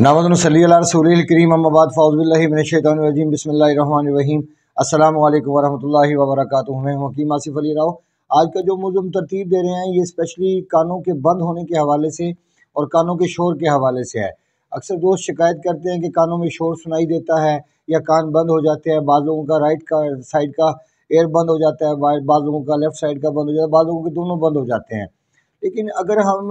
नामदन सल्ली अला रसूलिल करीम अम्मा बाद फ़ाउज़ु बिल्लाहि मिनश शैतानिर रजीम बिस्मिल्लाहिर रहमानिर रहीम। अस्सलामु अलैकुम वरहमतुल्लाहि वबरकातुहू। मैं हकीम आसिफ अली राव। आज का जो मौज़ूअ हम तरतीब दे रहे हैं ये स्पेशली कानों के बंद होने के हवाले से और कानों के शोर के हवाले से है। अक्सर दोस्त शिकायत करते हैं कि कानों में शोर सुनाई देता है या कान बंद हो जाते हैं। बाज़ लोगों का राइट का साइड का एयर बंद हो जाता है, बाज़ लोगों का लेफ़्ट साइड का बंद हो जाता है, बाज़ लोगों के दोनों बंद हो जाते हैं। लेकिन अगर हम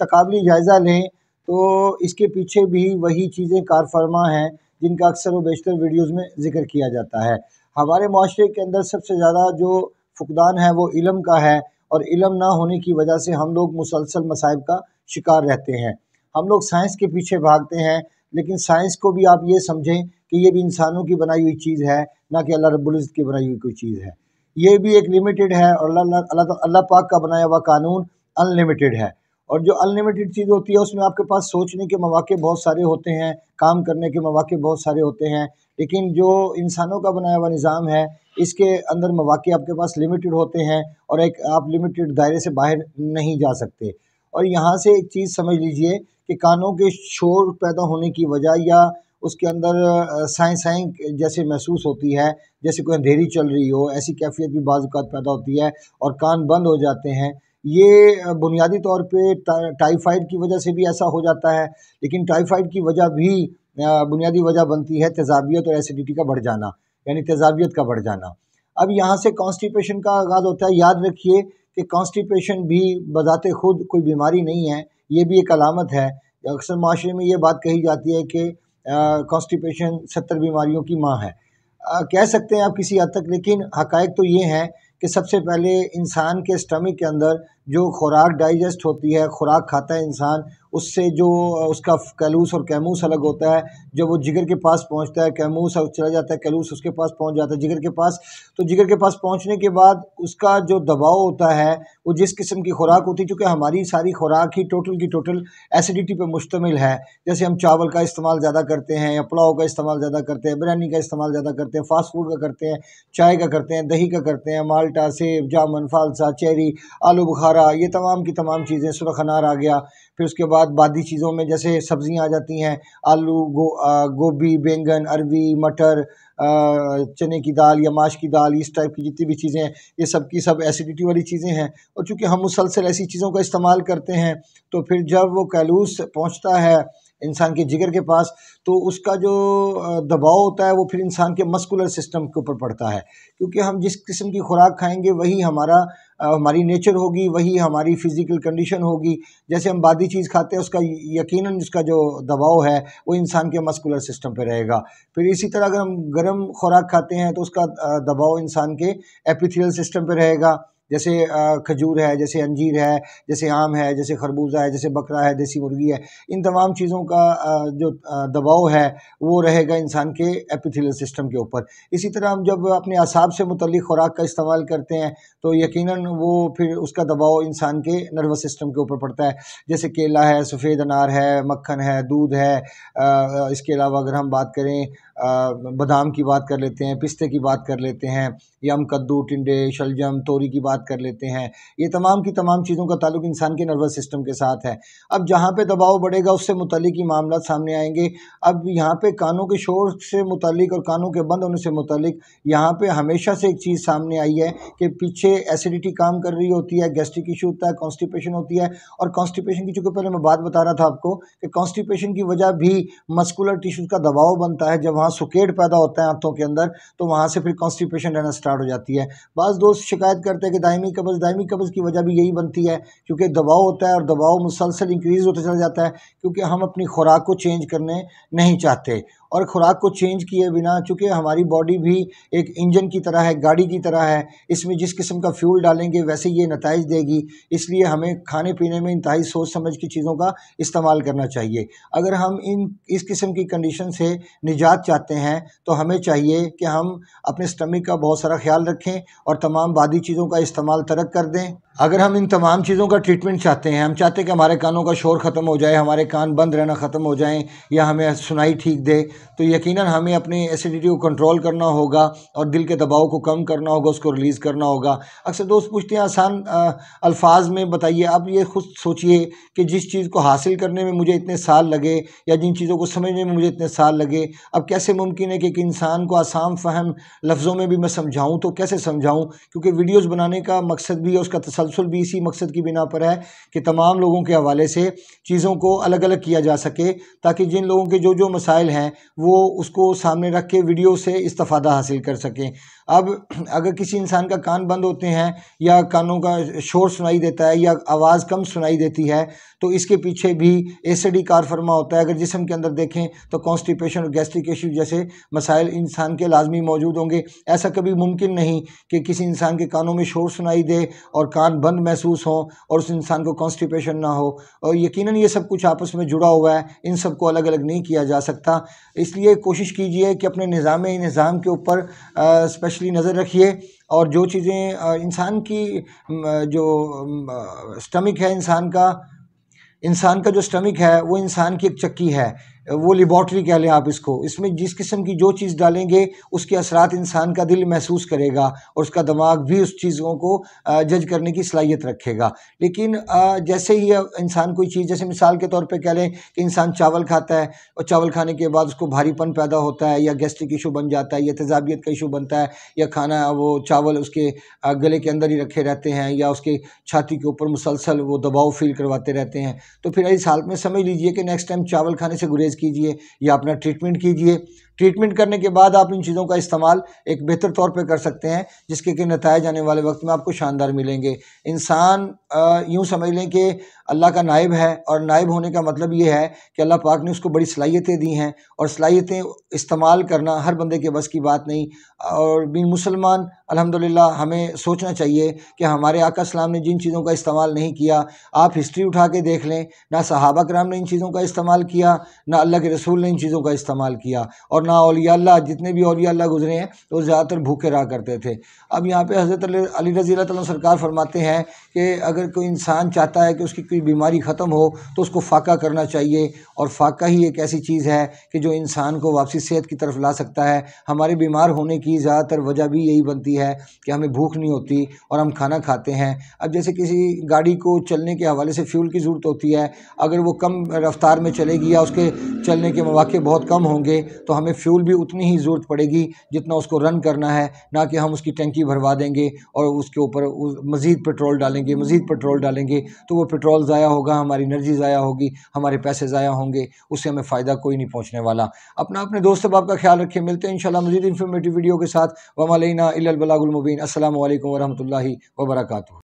तकाबली जायज़ा लें तो इसके पीछे भी वही चीज़ें कार फरमा हैं जिनका अक्सर व बेशतर वीडियोज़ में ज़िक्र किया जाता है। हमारे माशरे के अंदर सबसे ज़्यादा जो फुकदान है वो इल्म का है, और इल्म ना होने की वजह से हम लोग मुसलसल मसाइब का शिकार रहते हैं। हम लोग साइंस के पीछे भागते हैं, लेकिन साइंस को भी आप ये समझें कि ये भी इंसानों की बनाई हुई चीज़ है, ना कि अल्लाह रब्बुल इज़्ज़त की बनाई हुई कोई चीज़ है। ये भी एक लिमिटेड है, और अल्लाह पाक का बनाया हुआ कानून अनलिमिटेड है। और जो अनलिमिटेड चीज़ होती है उसमें आपके पास सोचने के मौके बहुत सारे होते हैं, काम करने के मौके बहुत सारे होते हैं। लेकिन जो इंसानों का बनाया हुआ निज़ाम है इसके अंदर मौके आपके पास लिमिटेड होते हैं, और एक आप लिमिटेड दायरे से बाहर नहीं जा सकते। और यहाँ से एक चीज़ समझ लीजिए कि कानों के शोर पैदा होने की वजह या उसके अंदर साएं साएं जैसे महसूस होती है, जैसे कोई अंधेरी चल रही हो, ऐसी कैफियत भी बाज़ औक़ात पैदा होती है और कान बंद हो जाते हैं। ये बुनियादी तौर पे टाइफाइड की वजह से भी ऐसा हो जाता है, लेकिन टाइफाइड की वजह भी बुनियादी वजह बनती है तेज़ाबियत और एसिडिटी का बढ़ जाना, यानी तेज़ाबियत का बढ़ जाना। अब यहाँ से कॉन्स्टिपेशन का आगाज़ होता है। याद रखिए कि कॉन्स्टिपेशन भी बज़ाते खुद कोई बीमारी नहीं है, ये भी एक अलामत है। अक्सर माशरे में ये बात कही जाती है कि कॉन्स्टिपेशन 70 बीमारियों की माँ है। कह सकते हैं आप किसी हद तक, लेकिन हक़ाइक़ तो ये हैं कि सबसे पहले इंसान के स्टमक के अंदर जो खुराक डाइजेस्ट होती है, खुराक खाता है इंसान, उससे जो उसका कैलूस और कैमूस अलग होता है। जब वो जिगर के पास पहुंचता है, कैमूस चला जाता है, कैलूस उसके पास पहुंच जाता है जिगर के पास। तो जिगर के पास पहुंचने के बाद उसका जो दबाव होता है वो जिस किस्म की खुराक होती है, चूँकि हमारी सारी खुराक ही टोटल की टोटल एसिडिटी पर मुश्तमिल है। जैसे हम चावल का इस्तेमाल ज़्यादा करते हैं, या पुलाव का इस्तेमाल ज़्यादा करते हैं, बिरयानी का इस्तेमाल ज़्यादा करते हैं, फास्ट फूड का करते हैं, चाय का करते हैं, दही का करते हैं, माल्टा, सेब, जामुन, फालसा, चेरी, आलू बुखारा, ये तमाम की तमाम चीज़ें, सुरख अनार आ गया। फिर उसके बाद बादी चीज़ों में जैसे सब्ज़ियाँ आ जाती हैं, आलू, गोभी, बैंगन, अरवी, मटर, चने की दाल या माश की दाल, इस टाइप की जितनी भी चीज़ें हैं, ये सब की सब एसिडिटी वाली चीज़ें हैं। और चूँकि हम मुसलसल ऐसी चीज़ों का इस्तेमाल करते हैं, तो फिर जब वो कैलूस पहुँचता है इंसान के जिगर के पास, तो उसका जो दबाव होता है वो फिर इंसान के मस्कुलर सिस्टम के ऊपर पड़ता है। क्योंकि हम जिस किस्म की खुराक खाएंगे वही हमारी नेचर होगी, वही हमारी फ़िज़िकल कंडीशन होगी। जैसे हम बादी चीज़ खाते हैं उसका यकीनन उसका जो दबाव है वो इंसान के मस्कुलर सिस्टम पे रहेगा। फिर इसी तरह अगर हम गर्म खुराक खाते हैं तो उसका दबाव इंसान के एपिथेलियल सिस्टम पे रहेगा। जैसे खजूर है, जैसे अंजीर है, जैसे आम है, जैसे खरबूजा है, जैसे बकरा है, देसी मुर्गी है, इन तमाम चीज़ों का जो दबाव है वो रहेगा इंसान के एपिथेलियल सिस्टम के ऊपर। इसी तरह हम जब अपने असाब से मुतल्लिक खुराक का इस्तेमाल करते हैं तो यकीनन वो फिर उसका दबाव इंसान के नर्वस सिस्टम के ऊपर पड़ता है। जैसे केला है, सफ़ेद अनार है, मक्खन है, दूध है, इसके अलावा अगर हम बात करें बादाम की बात कर लेते हैं, पिस्ते की बात कर लेते हैं, यम, कद्दू, टिंडे, शलजम, तोरी की बात कर लेते हैं। ये तमाम की तमाम चीज़ों का ताल्लुक इंसान के नर्वस सिस्टम के साथ है। अब जहाँ पे दबाव बढ़ेगा उससे मुतल्लिक ही मामला सामने आएंगे। अब यहाँ पे कानों के शोर से मुतल्लिक और कानों के बंद होने से मुतल्लिक यहाँ पे हमेशा से एक चीज़ सामने आई है कि पीछे एसिडिटी काम कर रही होती है, गैस्ट्रिक इशू होता है, कॉन्स्टिपेशन होती है। और कॉन्स्टिपेशन की चूँकि पहले मैं बात बता रहा था आपको कि कॉन्स्टिपेशन की वजह भी मस्कुलर टिश्यूज़ का दबाव बनता है। जब वहाँ सुकेड़ पैदा होता है आंतों के अंदर, तो वहाँ से फिर कॉन्स्टिपेशन रहना स्टार्ट हो जाती है। बाज़ दोस्त शिकायत करते हैं कि दायमी कब्ज़ की वजह भी यही बनती है, क्योंकि दबाव होता है और दबाव मुसलसल इंक्रीज़ होता चला जाता है, क्योंकि हम अपनी खुराक को चेंज करने नहीं चाहते। और खुराक को चेंज किए बिना, चूँकि हमारी बॉडी भी एक इंजन की तरह है, गाड़ी की तरह है, इसमें जिस किस्म का फ्यूल डालेंगे वैसे ये नताइज देगी। इसलिए हमें खाने पीने में इंतहाई सोच समझ की चीज़ों का इस्तेमाल करना चाहिए। अगर हम इस किस्म की कंडीशन से निजात चाहते हैं तो हमें चाहिए कि हम अपने स्टमक का बहुत सारा ख्याल रखें और तमाम बादी चीज़ों का इस्तेमाल तर्क कर दें। अगर हम इन तमाम चीज़ों का ट्रीटमेंट चाहते हैं, हम चाहते हैं कि हमारे कानों का शोर ख़त्म हो जाए, हमारे कान बंद रहना ख़त्म हो जाएं, या हमें सुनाई ठीक दे, तो यकीनन हमें अपने एसिडिटी को कंट्रोल करना होगा और दिल के दबाव को कम करना होगा, उसको रिलीज़ करना होगा। अक्सर दोस्त पूछते हैं आसान अल्फाज में बताइए। आप ये खुद सोचिए कि जिस चीज़ को हासिल करने में मुझे इतने साल लगे या जिन चीज़ों को समझने में मुझे इतने साल लगे, अब कैसे मुमकिन है कि एक इंसान को आसान फ़हम लफ्ज़ों में भी मैं समझाऊँ, तो कैसे समझाऊँ? क्योंकि वीडियोज़ बनाने का मकसद भी, उसका तसलसल भी इसी मकसद की बिना पर है कि तमाम लोगों के हवाले से चीज़ों को अलग अलग किया जा सके, ताकि जिन लोगों के जो जो मसाइल हैं वो उसको सामने रख के वीडियो से इस्तिफ़ादा हासिल कर सकें। अब अगर किसी इंसान का कान बंद होते हैं या कानों का शोर सुनाई देता है या आवाज़ कम सुनाई देती है, तो इसके पीछे भी एसिडी कार फरमा होता है। अगर जिस्म के अंदर देखें तो कॉन्स्टिपेशन और गैस्ट्रिक इशू जैसे मसाइल इंसान के लाजमी मौजूद होंगे। ऐसा कभी मुमकिन नहीं कि किसी इंसान के कानों में शोर सुनाई दे और कान बंद महसूस हो और उस इंसान को कॉन्स्टिपेशन ना हो। और यकीनन ये सब कुछ आपस में जुड़ा हुआ है, इन सब को अलग अलग नहीं किया जा सकता। इसलिए कोशिश कीजिए कि अपने निज़ाम के ऊपर स्पेशली नज़र रखिए। और जो चीज़ें इंसान की जो स्टमक है, इंसान का जो स्टमक है वो इंसान की एक चक्की है, वो लेबॉर्ट्री कह लें आप इसको। इसमें जिस किस्म की जो चीज़ डालेंगे उसके असरात इंसान का दिल महसूस करेगा और उसका दिमाग भी उस चीज़ों को जज करने की सलाहियत रखेगा। लेकिन जैसे ही इंसान कोई चीज़, जैसे मिसाल के तौर पे कह लें कि इंसान चावल खाता है और चावल खाने के बाद उसको भारीपन पैदा होता है या गैस्ट्रिक इशू बन जाता है या तेज़ाबियत का इशू बनता है, या खाना वो चावल उसके गले के अंदर ही रखे रहते हैं या उसके छाती के ऊपर मुसलसल वो दबाव फील करवाते रहते हैं, तो फिर इस हालत में समझ लीजिए कि नेक्स्ट टाइम चावल खाने से गुरेज कीजिए या अपना ट्रीटमेंट कीजिए। ट्रीटमेंट करने के बाद आप इन चीज़ों का इस्तेमाल एक बेहतर तौर पे कर सकते हैं, जिसके कि नताइज आने वाले वक्त में आपको शानदार मिलेंगे। इंसान यूँ समझ लें कि अल्लाह का नाइब है, और नाइब होने का मतलब ये है कि अल्लाह पाक ने उसको बड़ी सलाहियतें दी हैं और सलाहियतें इस्तेमाल करना हर बंदे के बस की बात नहीं। और बीन मुसलमान अल्हम्दुलिल्लाह हमें सोचना चाहिए कि हमारे आका सलाम ने जिन चीज़ों का इस्तेमाल नहीं किया, आप हिस्ट्री उठा के देख लें, ना सहाबा कराम ने इन चीज़ों का इस्तेमाल किया, ना अल्लाह के रसूल ने इन चीज़ों का इस्तेमाल किया, और ना औलिया अल्लाह, जितने भी औलिया अल्लाह गुजरे हैं तो ज़्यादातर भूखे रहा करते थे। अब यहाँ पे हज़रत अली रज़ी अल्लाह तआला सरकार फरमाते हैं कि अगर कोई इंसान चाहता है कि उसकी कोई बीमारी ख़त्म हो तो उसको फ़ाका करना चाहिए, और फ़ाका ही एक ऐसी चीज़ है कि जो इंसान को वापसी सेहत की तरफ ला सकता है। हमारे बीमार होने की ज़्यादातर वजह भी यही बनती है कि हमें भूख नहीं होती और हम खाना खाते हैं। अब जैसे किसी गाड़ी को चलने के हवाले से फ्यूल की ज़रूरत होती है, अगर वो कम रफ्तार में चलेगी या उसके चलने के मौके बहुत कम होंगे तो हमें फ्यूल भी उतनी ही ज़रूरत पड़ेगी जितना उसको रन करना है, ना कि हम उसकी टंकी भरवा देंगे और उसके ऊपर मज़ीद पेट्रोल डालेंगे तो वो पेट्रोल ज़ाया होगा, हमारी एनर्जी ज़ाया होगी, हमारे पैसे ज़ाया होंगे, उससे हमें फ़ायदा कोई नहीं पहुँचने वाला। अपने दोस्त अहबाब का ख्याल रखें। मिलते हैं इंशाल्लाह मज़ीद इन्फॉर्मेटिव वीडियो के साथ। वमा अलैना इल्लल बलागुल मुबीन। अस्सलामु अलैकुम वरहमतुल्लाहि वबरकातुहू।